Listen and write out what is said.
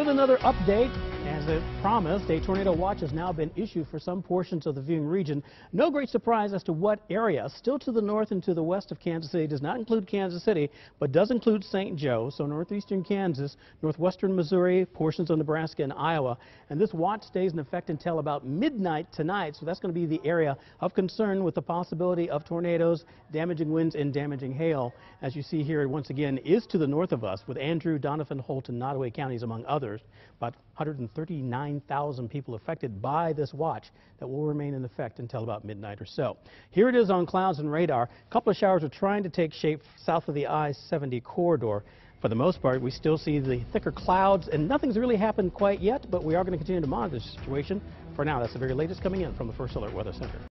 with another update. As promised, a tornado watch has now been issued for some portions of the viewing region. No great surprise as to what area. Still to the north and to the west of Kansas City. Does not include Kansas City, but does include St. Joe. So northeastern Kansas, northwestern Missouri, portions of Nebraska and Iowa. And this watch stays in effect until about midnight tonight. So that's going to be the area of concern with the possibility of tornadoes, damaging winds, and damaging hail. As you see here, once again, is to the north of us with Andrew, Donovan, Holt, and Nottoway counties, among others. About 139,000 people affected by this watch that will remain in effect until about midnight or so. Here it is on clouds and radar. A couple of showers are trying to take shape south of the I-70 corridor. For the most part, we still see the thicker clouds, and nothing's really happened quite yet, but we are going to continue to monitor the situation. For now, that's the very latest coming in from the First Alert Weather Center.